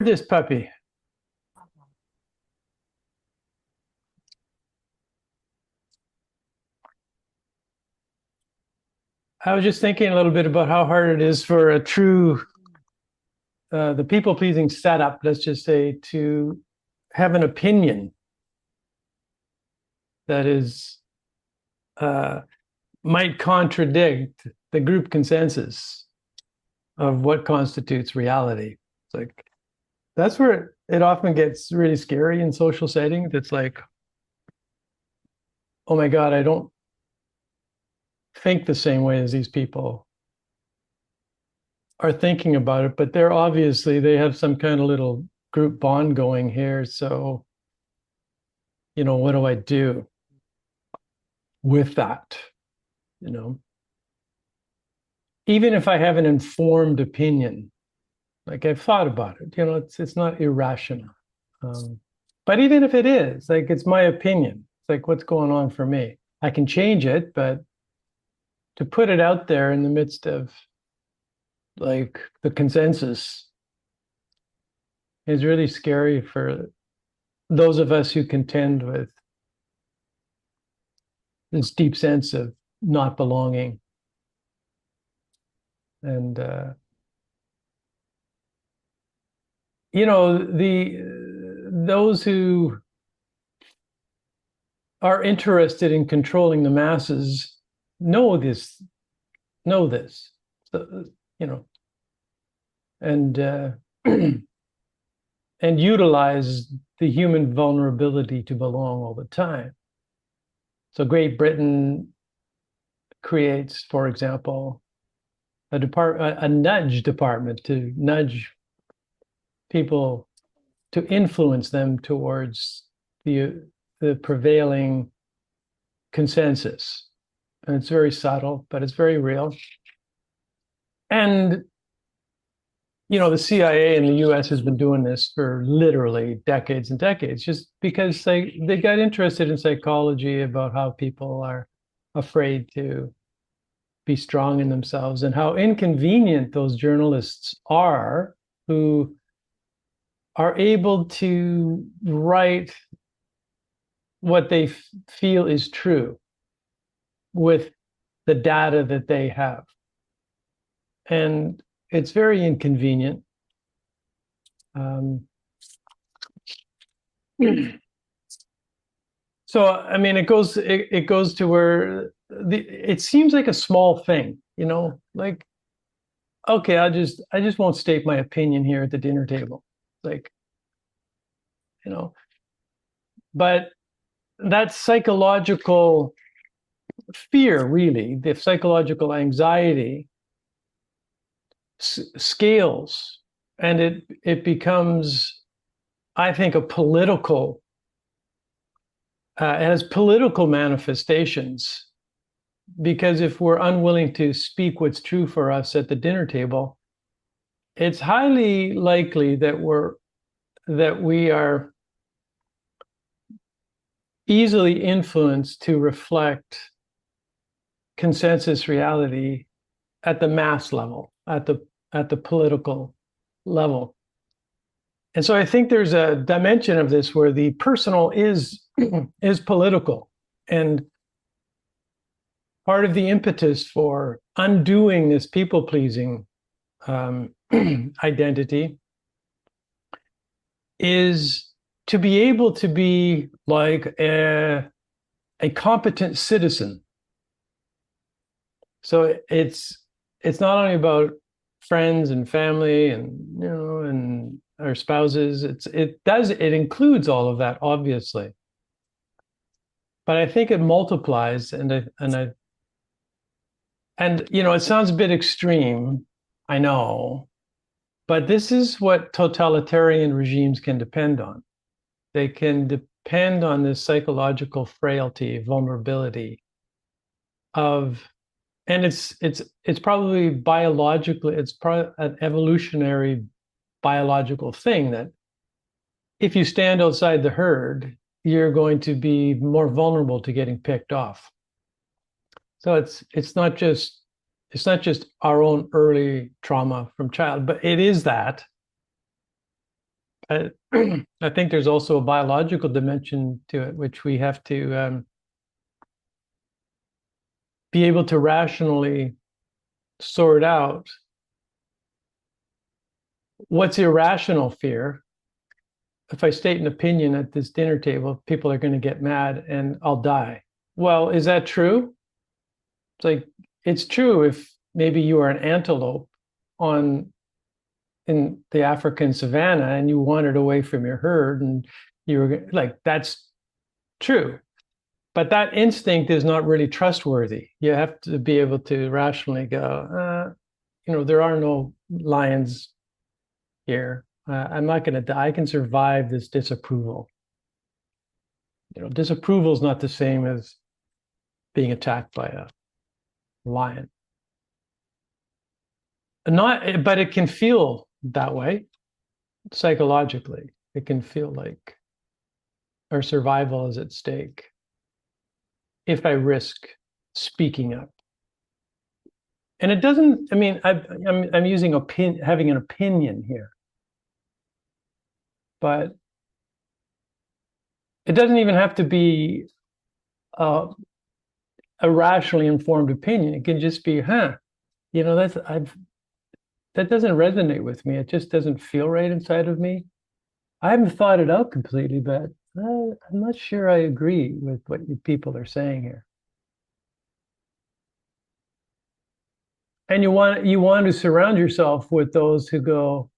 This puppy. I was just thinking a little bit about how hard it is for a true, the people-pleasing setup, let's just say, to have an opinion that is, might contradict the group consensus of what constitutes reality. It's like, that's where it often gets really scary in social settings. It's like, oh my God, I don't think the same way as these people are thinking about it, but they're obviously, they have some kind of little group bond going here. So, what do I do with that? Even if I have an informed opinion, like I've thought about it, it's not irrational. But even if it is, like, it's my opinion, it's like, what's going on for me? I can change it, but to put it out there in the midst of like the consensus is really scary for those of us who contend with this deep sense of not belonging. And those who are interested in controlling the masses know this. So, and and utilize the human vulnerability to belong all the time. So Great Britain creates, for example, a nudge department to nudge people, to influence them towards the prevailing consensus. And it's very subtle, but it's very real. And the CIA in the US has been doing this for literally decades and decades, just because they got interested in psychology about how people are afraid to be strong in themselves and how inconvenient those journalists are who are able to write what they feel is true with the data that they have. And it's very inconvenient. So, I mean, it goes to where it seems like a small thing, like, okay, I just won't state my opinion here at the dinner table. Like, but that psychological fear, really, the psychological anxiety scales, and it becomes, I think, a political, it has political manifestations, because if we're unwilling to speak what's true for us at the dinner table, it's highly likely that we are easily influenced to reflect consensus reality at the mass level, at the political level. And so I think there's a dimension of this where the personal is political. And part of the impetus for undoing this people-pleasing identity is to be able to be like a competent citizen. So it's not only about friends and family and and our spouses. It includes all of that, obviously, but I think it multiplies, and it sounds a bit extreme, I know, but this is what totalitarian regimes can depend on. They can depend on this psychological frailty, vulnerability of. And it's probably biologically, it's probably an evolutionary biological thing that if you stand outside the herd, you're going to be more vulnerable to getting picked off. So it's not just our own early trauma from child, but it is that. I, I think there's also a biological dimension to it, which we have to be able to rationally sort out what's irrational fear. If I state an opinion at this dinner table, people are going to get mad and I'll die. Well, is that true? It's like, it's true if maybe you are an antelope on in the African savannah and you wandered away from your herd and you were like, that's true. But that instinct is not really trustworthy. You have to be able to rationally go, there are no lions here. I'm not going to die. I can survive this disapproval. Disapproval is not the same as being attacked by a lion. Not, but it can feel that way psychologically. It can feel like our survival is at stake if I risk speaking up. And it doesn't, I mean, I'm using having an opinion here, but it doesn't even have to be a rationally informed opinion. It can just be, that doesn't resonate with me. It just doesn't feel right inside of me. I haven't thought it out completely, but I'm not sure I agree with what you people are saying here. And you want to surround yourself with those who go,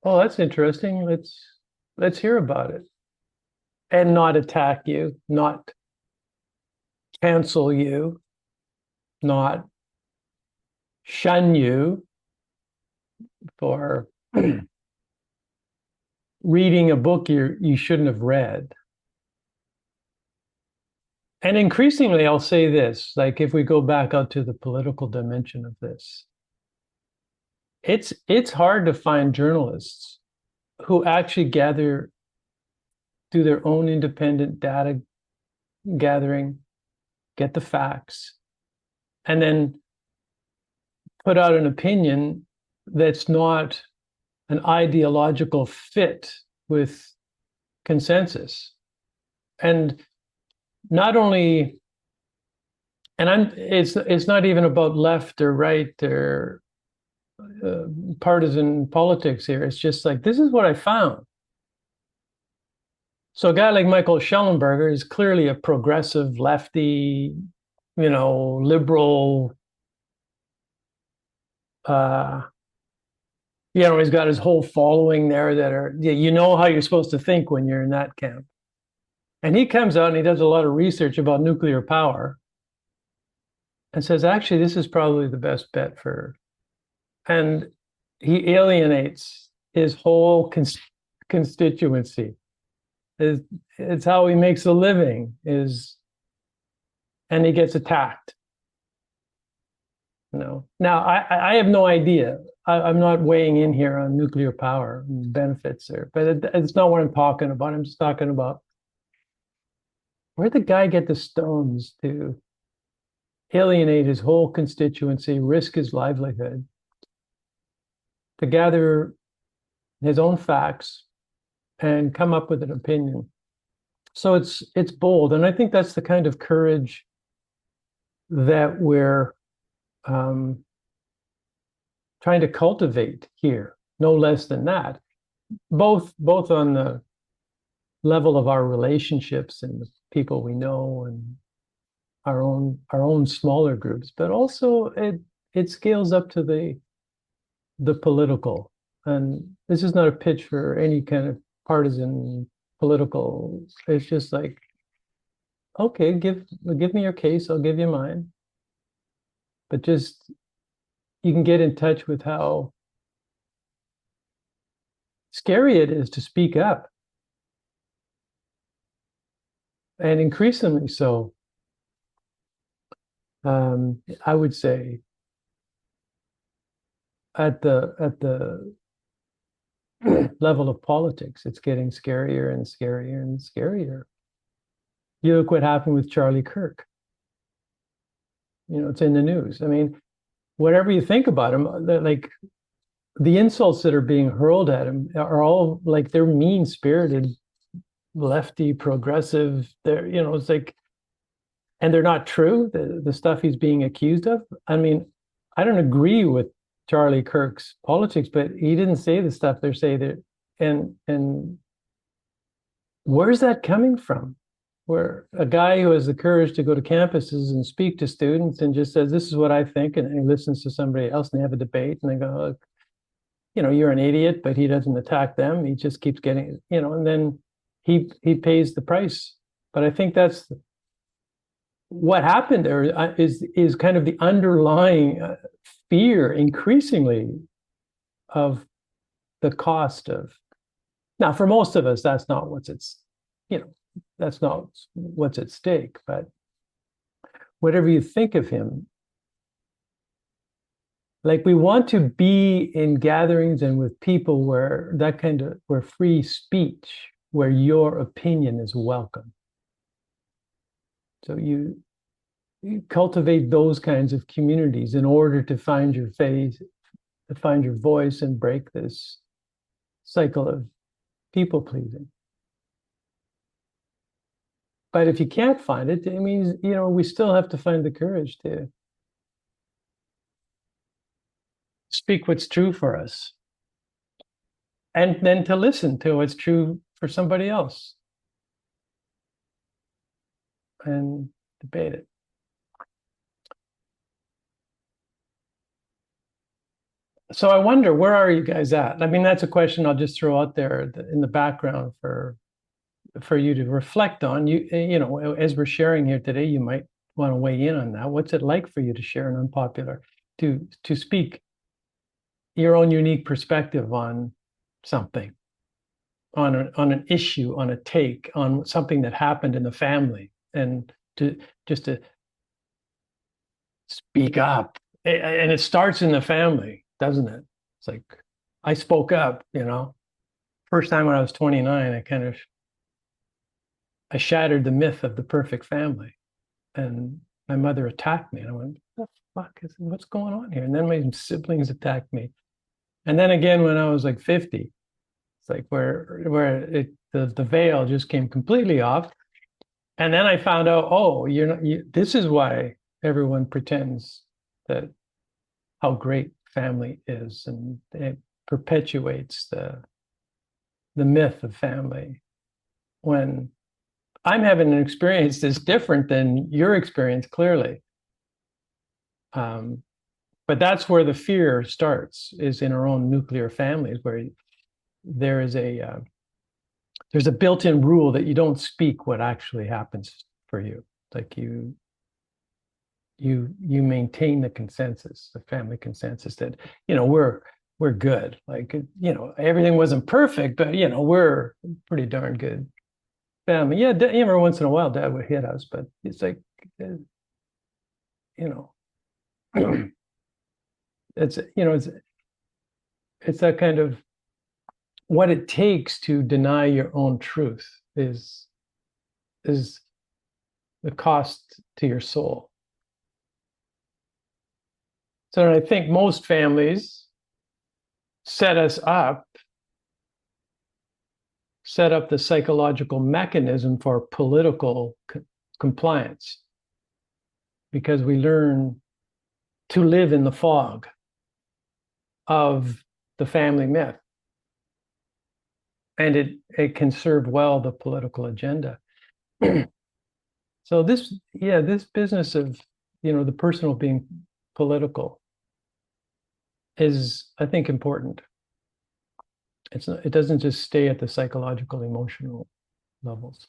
oh, that's interesting. Let's hear about it. And not attack you, not cancel you, not shun you for reading a book you shouldn't have read. And increasingly, I'll say this, like if we go back out to the political dimension of this, it's hard to find journalists who actually do their own independent data gathering, get the facts, and then put out an opinion that's not an ideological fit with consensus. And not only, it's not even about left or right or partisan politics here. It's just like, this is what I found. So a guy like Michael Schellenberger is clearly a progressive, lefty, liberal. He's got his whole following there that are, how you're supposed to think when you're in that camp. And he comes out and he does a lot of research about nuclear power and says, actually, this is probably the best bet and he alienates his whole constituency. It's how he makes a living and he gets attacked. Now I have no idea. I'm not weighing in here on nuclear power and benefits there, but it's not what I'm talking about. I'm just talking about where'd the guy get the stones to alienate his whole constituency, risk his livelihood, to gather his own facts and come up with an opinion. So it's bold. And I think that's the kind of courage that we're trying to cultivate here, no less than that, both on the level of our relationships and the people we know and our own smaller groups, but also it scales up to the political. And this is not a pitch for any kind of partisan political. It's just like, okay, give me your case, I'll give you mine. But just you can get in touch with how scary it is to speak up. And increasingly so, I would say at the level of politics, it's getting scarier and scarier and scarier. You look what happened with Charlie Kirk. It's in the news. I mean, whatever you think about him, like the insults that are being hurled at him are all like they're mean-spirited, lefty, progressive. They're, it's like, and they're not true. The stuff he's being accused of. I mean, I don't agree with Charlie Kirk's politics, but he didn't say the stuff they're saying that. And where's that coming from? Where a guy who has the courage to go to campuses and speak to students and just says, "This is what I think," and he listens to somebody else and they have a debate and they go, "Look, you're an idiot," but he doesn't attack them. He just keeps getting, and then he pays the price. But I think that's what happened there is kind of the underlying fear increasingly of the cost of. Now, for most of us, that's not that's not what's at stake. But whatever you think of him, like we want to be in gatherings and with people where free speech, where your opinion is welcome. So you cultivate those kinds of communities in order to find your face, to find your voice, and break this cycle of people pleasing. But if you can't find it, it means, we still have to find the courage to speak what's true for us and then to listen to what's true for somebody else and debate it. So I wonder, where are you guys at? I mean, that's a question I'll just throw out there in the background for you to reflect on. As we're sharing here today, you might want to weigh in on that. What's it like for you to share an unpopular, to speak your own unique perspective on something, on an issue, on a take, on something that happened in the family, and to speak up. And it starts in the family, doesn't it? It's like, I spoke up, first time when I was 29, I shattered the myth of the perfect family. And my mother attacked me. And I went, what the fuck what's going on here? And then my siblings attacked me. And then again, when I was like 50, it's like the veil just came completely off. And then I found out, oh, this is why everyone pretends that how great family is, and it perpetuates the myth of family. When I'm having an experience that's different than your experience, clearly. But that's where the fear starts, is in our own nuclear families, where there is there's a built-in rule that you don't speak what actually happens for you. Like you maintain the consensus, the family consensus that, we're good. Like, everything wasn't perfect, but we're pretty darn good family. Yeah, every once in a while dad would hit us, but it's like, you know, it's that kind of, what it takes to deny your own truth is the cost to your soul. So I think most families set up the psychological mechanism for political compliance, because we learn to live in the fog of the family myth, and it can serve well the political agenda. So this business of, the personal being political is, I think, important. It doesn't just stay at the psychological, emotional levels.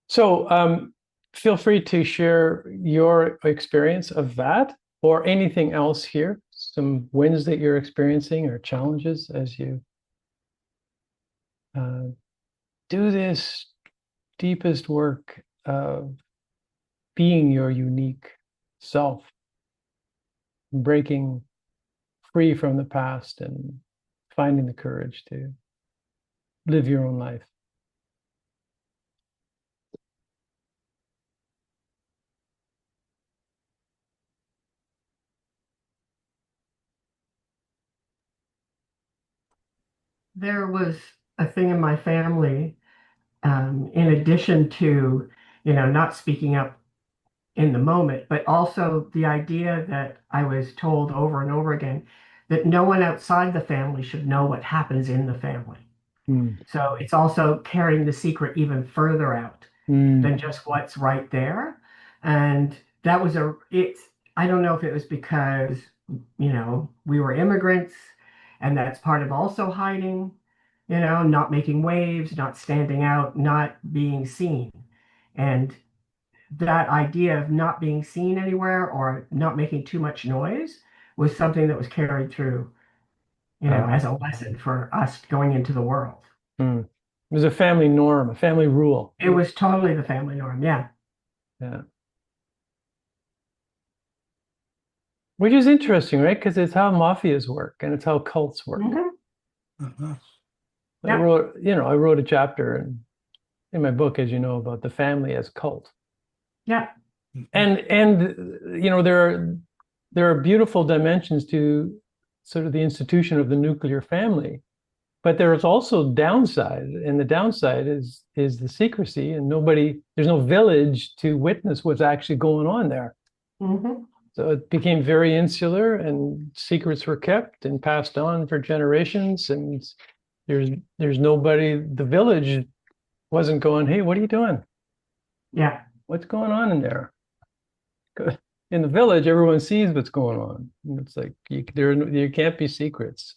So feel free to share your experience of that, or anything else here, some wins that you're experiencing or challenges as you do this deepest work of being your unique self, breaking free from the past and finding the courage to live your own life. there was a thing in my family, in addition to, not speaking up in the moment, but also the idea that I was told over and over again that no one outside the family should know what happens in the family. Mm. So it's also carrying the secret even further out Mm. than just what's right there. And that was I don't know if it was because, we were immigrants and that's part of also hiding, not making waves, not standing out, not being seen. And that idea of not being seen anywhere or not making too much noise was something that was carried through, Uh, as a lesson for us going into the world. mm. It was a family norm, a family rule. It was totally the family norm. Yeah. Yeah. Which is interesting, right? Because it's how mafias work and it's how cults work. Hmm. Uh-huh. Yeah. I wrote a chapter in my book, as you know, about the family as cult. Yeah. Mhm. And there are beautiful dimensions to sort of the institution of the nuclear family, but there's also downside, and the downside is the secrecy, and there's no village to witness what's actually going on there. Hmm. So it became very insular, and secrets were kept and passed on for generations. And there's there's nobody. The village wasn't going, "Hey, what are you doing? Yeah. What's going on in there?" In the village, everyone sees what's going on. And it's like there can't be secrets.